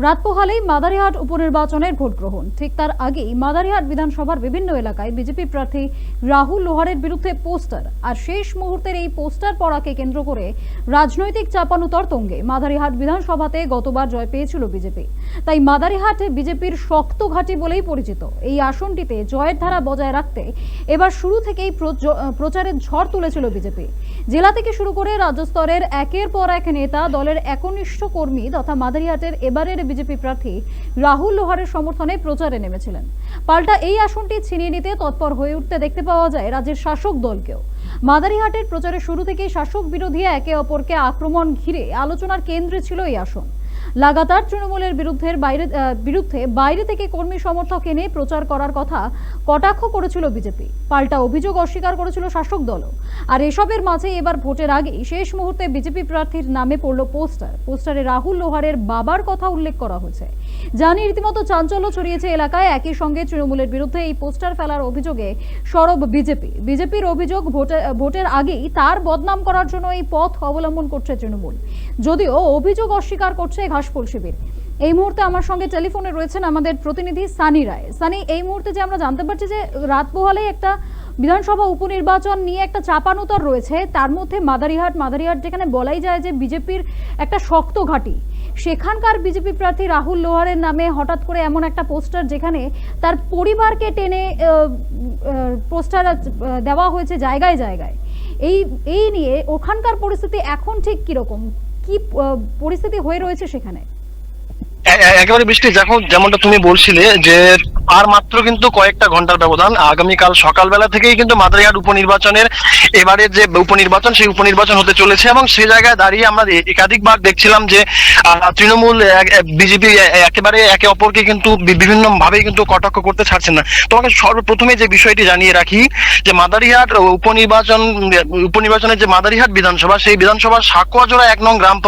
রাত পোহালেই মাদারিহাট উপনির্বাচনের ভোট গ্রহণ। ঠিক তার আগেই মাদারিহাট বিধানসভার বিভিন্ন এলাকায় বিজেপি প্রার্থী রাহুল লোহারের বিরুদ্ধে পোস্টার, আর শেষ মুহূর্তের এই পোস্টার পড়াকে কেন্দ্র করে রাজনৈতিক চাপানুতর তঙ্গে মাদারিহাট বিধানসভাতে গতবার জয় পেয়েছিল বিজেপি। তাই মাদারিহাট বিজেপির শক্ত ঘাঁটি বলেই পরিচিত। এই আসনটিতে জয়ের ধারা বজায় রাখতে এবার শুরু থেকেই প্রচারের ঝড় তুলেছিল বিজেপি। জেলা থেকে শুরু করে রাজ্য স্তরের একের পর এক নেতা, দলের একনিষ্ঠ কর্মী তথা মাদারিহাটের এবারের বিজেপি প্রার্থী রাহুল লোহারের সমর্থনে প্রচারে নেমেছিলেন। পাল্টা এই আসনটি ছিনিয়ে নিতে তৎপর হয়ে উঠতে দেখতে পাওয়া যায় রাজ্যের শাসক দলকেও। মাদারিহাটের প্রচারের শুরু থেকেই শাসক বিরোধী একে অপরকে আক্রমণ ঘিরে আলোচনার কেন্দ্রে ছিল এই আসন। লাগাতার তৃণমূলের বিরুদ্ধে বাইরে থেকে কর্মী সমর্থক এনে প্রচার করার কথা কটাক্ষ করেছিল বিজেপি। পাল্টা অভিযোগ অস্বীকার করেছিল শাসক দলও। আর এসবের মাঝে এবার ভোটের আগেই শেষ মুহূর্তে বিজেপি প্রার্থীর নামে পড়ল পোস্টারে রাহুল লোহারের বাবার কথা উল্লেখ করা হয়েছে। জানি রীতিমতো চাঞ্চল্য ছড়িয়েছে এলাকায়। একই সঙ্গে তৃণমূলের বিরুদ্ধে এই পোস্টার ফেলার অভিযোগে সরব বিজেপির অভিযোগ ভোটের আগেই তার বদনাম করার জন্য এই পথ অবলম্বন করছে তৃণমূল, যদিও অভিযোগ অস্বীকার করছে ঘাসফুল শিবির। এই মুহূর্তে আমার সঙ্গে টেলিফোনে রয়েছেন আমাদের প্রতিনিধি সানি রায়। সানি, এই মুহূর্তে যে আমরা জানতে পারছি যে রাত পোহালে একটা বিধানসভা উপনির্বাচন নিয়ে একটা চাপানুতর রয়েছে, তার মধ্যে মাদারিহাট যেখানে বলাই যায় যে বিজেপির একটা শক্ত ঘাঁটি, সেখানকার বিজেপি প্রার্থী রাহুল লোহারের নামে হঠাৎ করে এমন একটা পোস্টার, যেখানে তার পরিবারকে টেনে পোস্টার দেওয়া হয়েছে জায়গায় জায়গায়। এই নিয়ে ওখানকার পরিস্থিতি এখন ঠিক কিরকম, কি পরিস্থিতি হয়ে রয়েছে সেখানে? একেবারে বৃষ্টি, যেমনটা তুমি বলছিলে যে আর মাত্র কিন্তু কয়েকটা ঘন্টার ব্যবধান। আগামীকাল সকালবেলা থেকেই কিন্তু মাদারিহাট উপনির্বাচনের এবারের যে উপনির্বাচন, সেই উপনির্বাচন হতে চলেছে এবং সেই জায়গায় দাঁড়িয়ে আমরা একাধিকবার দেখছিলাম যে তৃণমূল বিজেপি একেবারে একে অপরকে কিন্তু বিভিন্ন ভাবে কিন্তু কটাক্ষ করতে ছাড়ছেন না। তোমাকে সর্বপ্রথমে যে বিষয়টি জানিয়ে রাখি যে মাদারিহাট উপনির্বাচনের যে মাদারিহাট বিধানসভা, সেই বিধানসভার সাকুয়াজোড়া 1 নং গ্রাম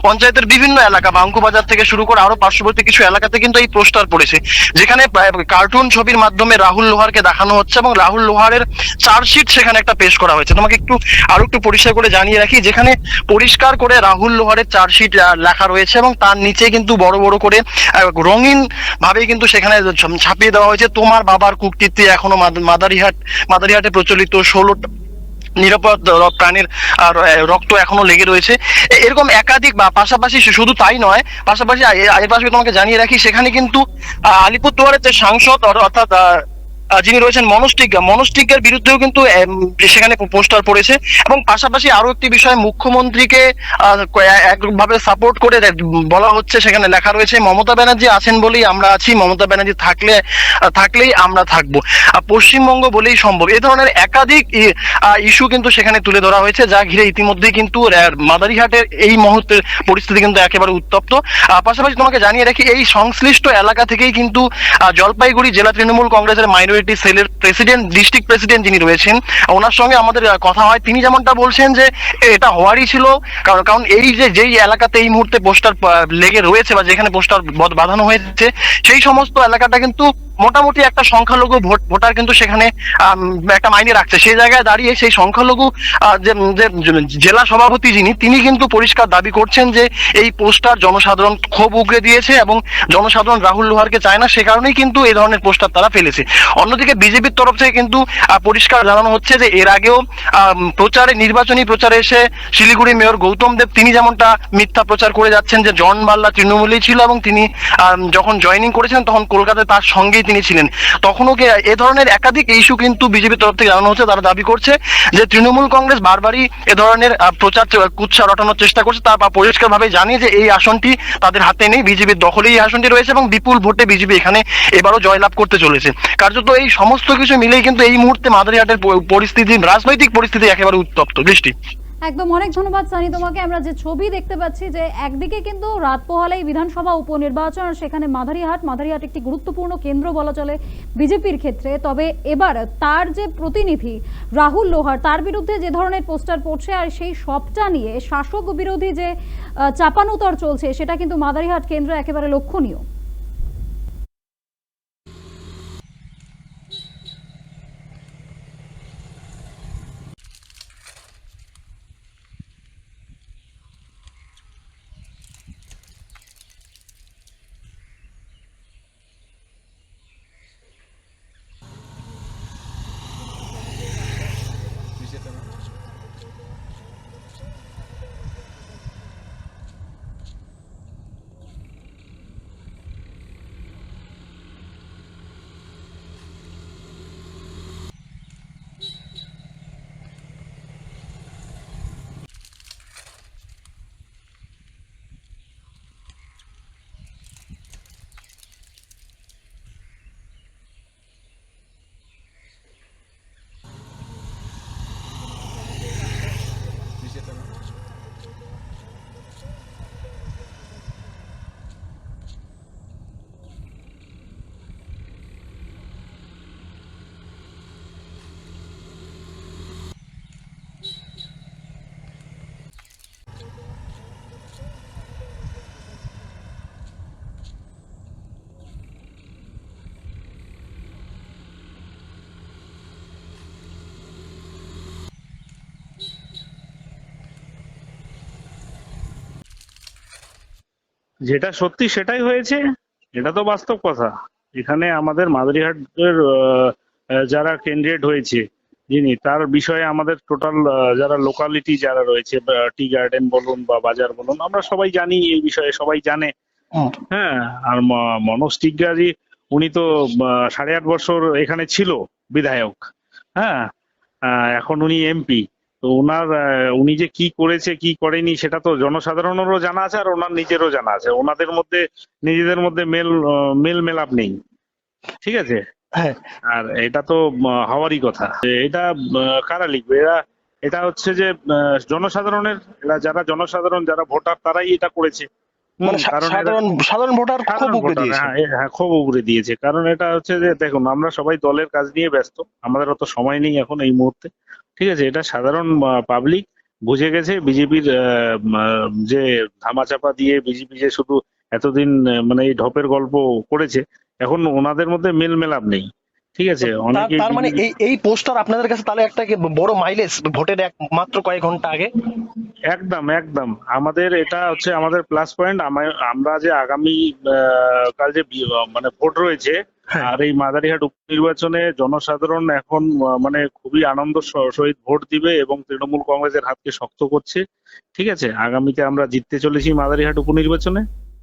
পঞ্চায়েতের বিভিন্ন এলাকা, বাঙ্কুবাজার থেকে শুরু করে আরো পার্শ্ববর্তী কিছু এলাকাতে কিন্তু এই পোস্টার পড়েছে, যেখানে কার্টুন ছবির মাধ্যমে রাহুল লোহারকে দেখানো হচ্ছে এবং রাহুল লোহারের চার্জশিট সেখানে একটা পেশ করা হয়েছে। তোমাকে আরো একটু পরিষ্কার করে জানিয়ে রাখি, যেখানে পরিষ্কার করে রাহুল লোহারের চার্জশিট লেখা রয়েছে এবং তার নিচে কিন্তু বড় বড় করে রঙিন ভাবে কিন্তু সেখানে ছাপিয়ে দেওয়া হয়েছে, তোমার বাবার কূকীর্তি এখনো মাদারিহাটে প্রচলিত 16 নিরাপদ প্রাণীর রক্ত এখনো লেগে রয়েছে। এরকম একাধিক বা পাশাপাশি শুধু তাই নয়, পাশাপাশি এর পাশাপাশি তোমাকে জানিয়ে রাখি, সেখানে কিন্তু আলিপুরদুয়ারের যে সাংসদ অর্থাৎ যিনি রয়েছেন মনোস্টিকের বিরুদ্ধেও কিন্তু সেখানে পোস্টার পড়েছে। এবং পাশাপাশি আরো একটি বিষয়, মুখ্যমন্ত্রীকে একভাবে সাপোর্ট করে বলা হচ্ছে, সেখানে লেখা রয়েছে মমতা ব্যানার্জি আছেন বলেই আমরা আছি, মমতা ব্যানার্জি থাকলেই আমরা থাকবো, পশ্চিমবঙ্গ বলেই সম্ভব। এই ধরনের একাধিক ইস্যু কিন্তু সেখানে তুলে ধরা হয়েছে, যা ঘিরে ইতিমধ্যেই কিন্তু মাদারিহাটের এই মুহূর্তের পরিস্থিতি কিন্তু একেবারে উত্তপ্ত। পাশাপাশি তোমাকে জানিয়ে রাখি, এই সংশ্লিষ্ট এলাকা থেকেই কিন্তু জলপাইগুড়ি জেলা তৃণমূল কংগ্রেসের মাইনরিটি সেলের ডিস্ট্রিক্ট প্রেসিডেন্ট যিনি রয়েছেন, ওনার সঙ্গে আমাদের কথা হয়। তিনি যেমনটা বলছেন যে এটা হওয়ারই ছিল, কারণ এই যেই এলাকাতে এই মুহূর্তে পোস্টার লেগে রয়েছে বা যেখানে পোস্টার বাঁধানো হয়েছে, সেই সমস্ত এলাকাটা কিন্তু মোটামুটি একটা সংখ্যালঘু ভোটার কিন্তু সেখানে একটা মাইনে রাখছে। সেই জায়গায় দাঁড়িয়ে সেই সংখ্যালঘু যে জেলা সভাপতি তিনি কিন্তু পরিষ্কার দাবি করছেন যে এই পোস্টার জনসাধারণ ক্ষোভ উগরে দিয়েছে এবং জনসাধারণ রাহুল লোহারকে চায় না, সে কারণেই কিন্তু এই ধরনের পোস্টার তারা ফেলেছে। অন্যদিকে বিজেপির তরফ থেকে কিন্তু পরিষ্কার জানানো হচ্ছে যে এর আগেও নির্বাচনী প্রচারে এসে শিলিগুড়ি মেয়র গৌতম দেব তিনি যেমনটা মিথ্যা প্রচার করে যাচ্ছেন যে জন বাল্লা তৃণমূলেই ছিল এবং তিনি যখন জয়েনিং করেছেন তখন কলকাতায় তার সঙ্গেই তিনি ছিলেন, তখনও এ ধরনের একাধিক ইস্যু কিন্তু বিজেপির তরফ থেকে জানানো হচ্ছে। তারা দাবি করছে যে তৃণমূল কংগ্রেস বারবারই এ ধরনের প্রচার কুৎসা রটানোর চেষ্টা করছে। তারা পরিষ্কারভাবে জানিয়ে যে এই আসনটি তাদের হাতে নেই, বিজেপির দখলেই এই আসনটি রয়েছে এবং বিপুল ভোটে বিজেপি এখানে এবারও জয়লাভ করতে চলেছে। কার্যত এই সমস্ত কিছু মিলেই কিন্তু এই মুহূর্তে মাদারিহাটের রাজনৈতিক পরিস্থিতি একেবারে উত্তপ্ত। বৃষ্টি, একদম, অনেক ধন্যবাদ সানি তোমাকে। আমরা যে ছবি দেখতে পাচ্ছি যে একদিকে কিন্তু রাত পোহালেই বিধানসভা উপনির্বাচন, আর সেখানে মাদারিহাট একটি গুরুত্বপূর্ণ কেন্দ্র বলা চলে বিজেপির ক্ষেত্রে। তবে এবার তার যে প্রতিনিধি রাহুল লোহার, তার বিরুদ্ধে যে ধরনের পোস্টার পড়ছে, আর সেই সবটা নিয়ে শাসক বিরোধী যে চাপানুতর চলছে, সেটা কিন্তু মাদারিহাট কেন্দ্র একেবারে লক্ষণীয়। যেটা সত্যি সেটাই হয়েছে, এটা তো বাস্তব কথা। এখানে আমাদের মাদারিহাটের যারা ক্যান্ডিডেট হয়েছে যিনি, তার বিষয়ে আমাদের টোটাল যারা লোকালিটি যারা রয়েছে, টি গার্ডেন বলুন বা বাজার বলুন, আমরা সবাই জানি এই বিষয়ে, সবাই জানে। হ্যাঁ, আর মনোজ টিগ্গাজি উনি তো 8.5 বছর এখানে ছিল বিধায়ক। হ্যাঁ, এখন উনি এমপি। তো উনি যে কি করেছে কি করেনি সেটা তো জনসাধারণেরও জানা আছে, আর ওনার নিজেরও জানা আছে। ওনাদের মধ্যে নিজেদের মধ্যে মেল মেলাপ নেই, ঠিক আছে। হ্যাঁ, আর এটা তো হওয়ারই কথা। এটা কারা লিখবে? এটা হচ্ছে যে জনসাধারণের, যারা জনসাধারণ, যারা ভোটার, তারাই এটা করেছে। মানে কারণ সাধারণ ভোটার খুব সাধারণ উপরে ভোটার, দিয়েছে। হ্যাঁ খুব উপরে দিয়েছে। কারণ এটা হচ্ছে যে দেখুন, আমরা সবাই দলের কাজ নিয়ে ব্যস্ত, আমাদের অত সময় নেই এখন এই মুহূর্তে, ঠিক আছে। এটা সাধারণ পাবলিক বুঝে গেছে বিজেপির যে ধামাচাপা দিয়ে বিজেপি যে শুধু এতদিন মানে এই ঢপের গল্প করেছে, এখন ওনাদের মধ্যে মেল মেলাপ নেই, ঠিক আছে। অনেকে তার মানে এই পোস্টার আপনাদের কাছে তাহলে একটা কি বড় মাইলেজ ভোটের মাত্র কয়েক ঘন্টা আগে? একদম একদম আমাদের এটা হচ্ছে আমাদের প্লাস পয়েন্ট। আমরা যে আগামী কাল যে মানে ভোট রয়েছে, হ্যাঁ। আর এই মাদারিহাট উপনির্বাচনে জনসাধারণ এখন মানে খুবই আনন্দ সহিত ভোট দিবে এবং তৃণমূল কংগ্রেসের হাতকে শক্ত করছে, ঠিক আছে। আগামীতে আমরা জিততে চলেছি মাদারিহাট উপনির্বাচনে।